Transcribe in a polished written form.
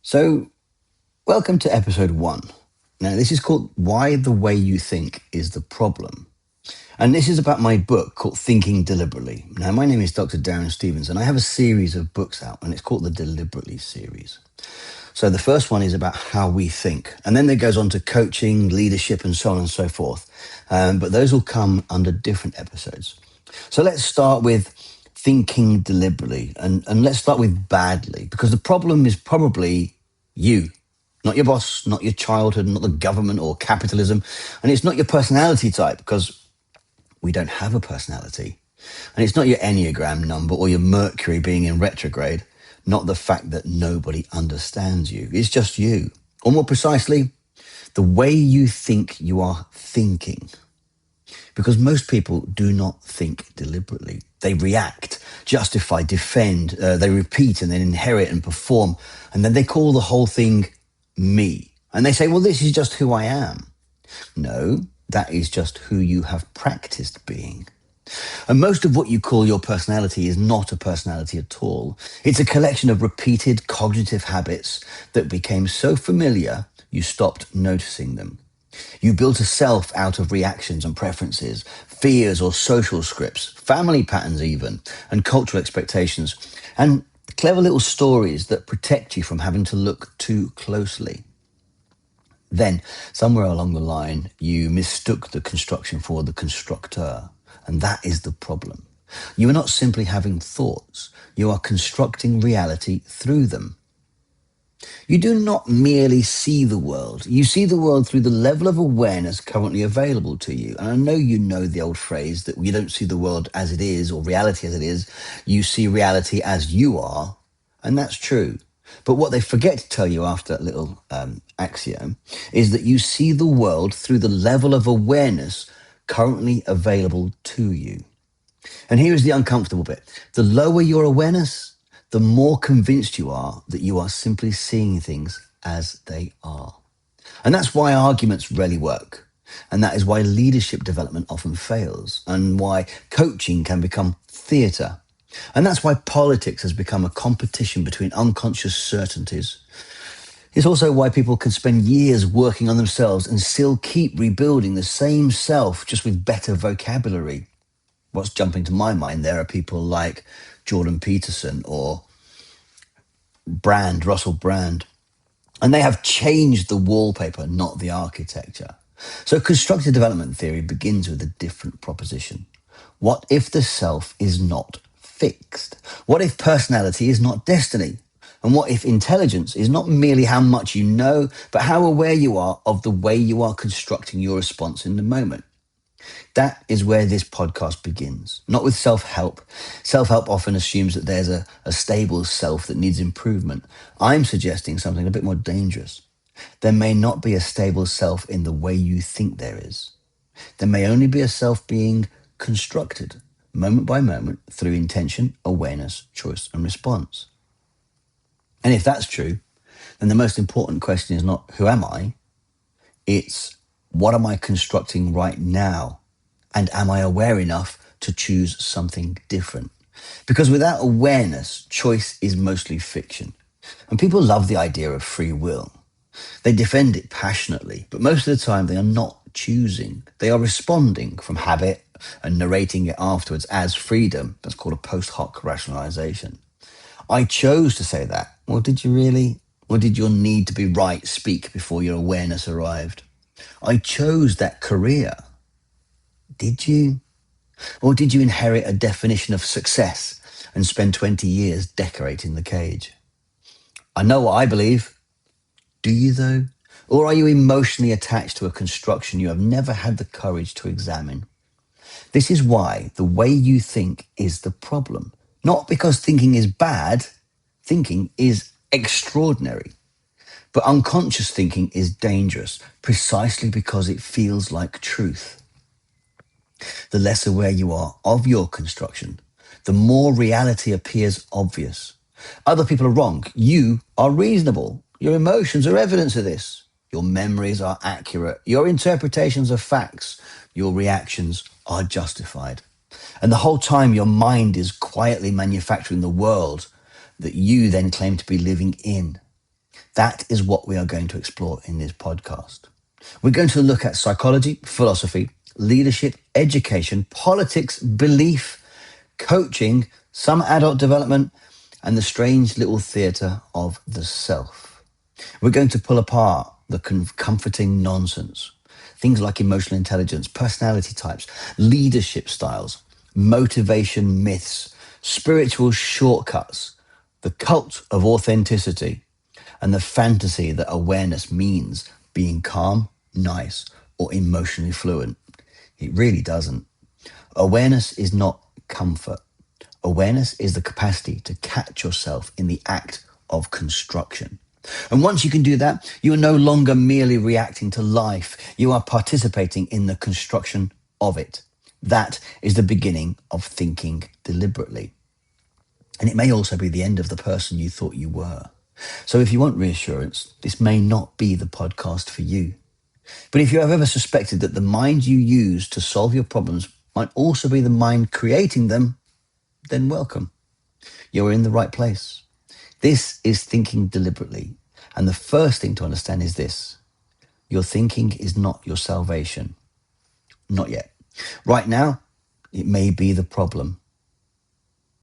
So, welcome to episode one. Now, this is called Why the Way You Think is the Problem. And this is about my book called Thinking Deliberately. Now, my name is Dr. Darren Stevens, and I have a series of books out, and it's called the Deliberately series. So, the first one is about how we think, and then it goes on to coaching, leadership, and so on and so forth. But those will come under different episodes. So, let's start with thinking deliberately, and let's start with badly, because the problem is probably you. Not your boss, not your childhood, not the government or capitalism. And it's not your personality type, because we don't have a personality. And it's not your Enneagram number or your Mercury being in retrograde, not the fact that nobody understands you. It's just you. Or more precisely, the way you think you are thinking. Because most people do not think deliberately. They react, justify, defend, they repeat and then inherit and perform. And then they call the whole thing me. And they say, well, this is just who I am. No, that is just who you have practiced being. And most of what you call your personality is not a personality at all. It's a collection of repeated cognitive habits that became so familiar you stopped noticing them. You built a self out of reactions and preferences, fears or social scripts, family patterns even, and cultural expectations, and clever little stories that protect you from having to look too closely. Then, somewhere along the line, you mistook the construction for the constructor. And that is the problem. You are not simply having thoughts, you are constructing reality through them. You do not merely see the world, you see the world through the level of awareness currently available to you. And I know you know the old phrase that you don't see the world as it is or reality as it is, you see reality as you are. And that's true. But what they forget to tell you after that little axiom is that you see the world through the level of awareness currently available to you. And here is the uncomfortable bit. The lower your awareness, the more convinced you are that you are simply seeing things as they are. And that's why arguments rarely work. And that is why leadership development often fails, and why coaching can become theatre. And that's why politics has become a competition between unconscious certainties. It's also why people can spend years working on themselves and still keep rebuilding the same self, just with better vocabulary. What's jumping to my mind there are people like Jordan Peterson or Russell Brand. And they have changed the wallpaper, not the architecture. So constructive development theory begins with a different proposition. What if the self is not fixed? What if personality is not destiny? And what if intelligence is not merely how much you know, but how aware you are of the way you are constructing your response in the moment? That is where this podcast begins, not with self-help. Self-help often assumes that there's a stable self that needs improvement. I'm suggesting something a bit more dangerous. There may not be a stable self in the way you think there is. There may only be a self being constructed, moment by moment, through intention, awareness, choice, and response. And if that's true, then the most important question is not who am I? It's what am I constructing right now? And am I aware enough to choose something different? Because without awareness, choice is mostly fiction. And people love the idea of free will. They defend it passionately, but most of the time they are not choosing. They are responding from habit and narrating it afterwards as freedom. That's called a post hoc rationalization. I chose to say that. Well, did you really? Or did your need to be right speak before your awareness arrived? I chose that career. Did you? Or did you inherit a definition of success and spend 20 years decorating the cage? I know what I believe. Do you though? Or are you emotionally attached to a construction you have never had the courage to examine? This is why the way you think is the problem. Not because thinking is bad, thinking is extraordinary. But unconscious thinking is dangerous precisely because it feels like truth. The less aware you are of your construction, the more reality appears obvious. Other people are wrong. You are reasonable. Your emotions are evidence of this. Your memories are accurate. Your interpretations of facts, your reactions are justified. And the whole time your mind is quietly manufacturing the world that you then claim to be living in. That is what we are going to explore in this podcast. We're going to look at psychology, philosophy, leadership, education, politics, belief, coaching, some adult development, and the strange little theatre of the self. We're going to pull apart the comforting nonsense. Things like emotional intelligence, personality types, leadership styles, motivation myths, spiritual shortcuts, the cult of authenticity, and the fantasy that awareness means being calm, nice, or emotionally fluent. It really doesn't. Awareness is not comfort. Awareness is the capacity to catch yourself in the act of construction. And once you can do that, you are no longer merely reacting to life. You are participating in the construction of it. That is the beginning of thinking deliberately. And it may also be the end of the person you thought you were. So if you want reassurance, this may not be the podcast for you. But if you have ever suspected that the mind you use to solve your problems might also be the mind creating them, then welcome. You're in the right place. This is thinking deliberately. And the first thing to understand is this: your thinking is not your salvation. Not yet. Right now, it may be the problem.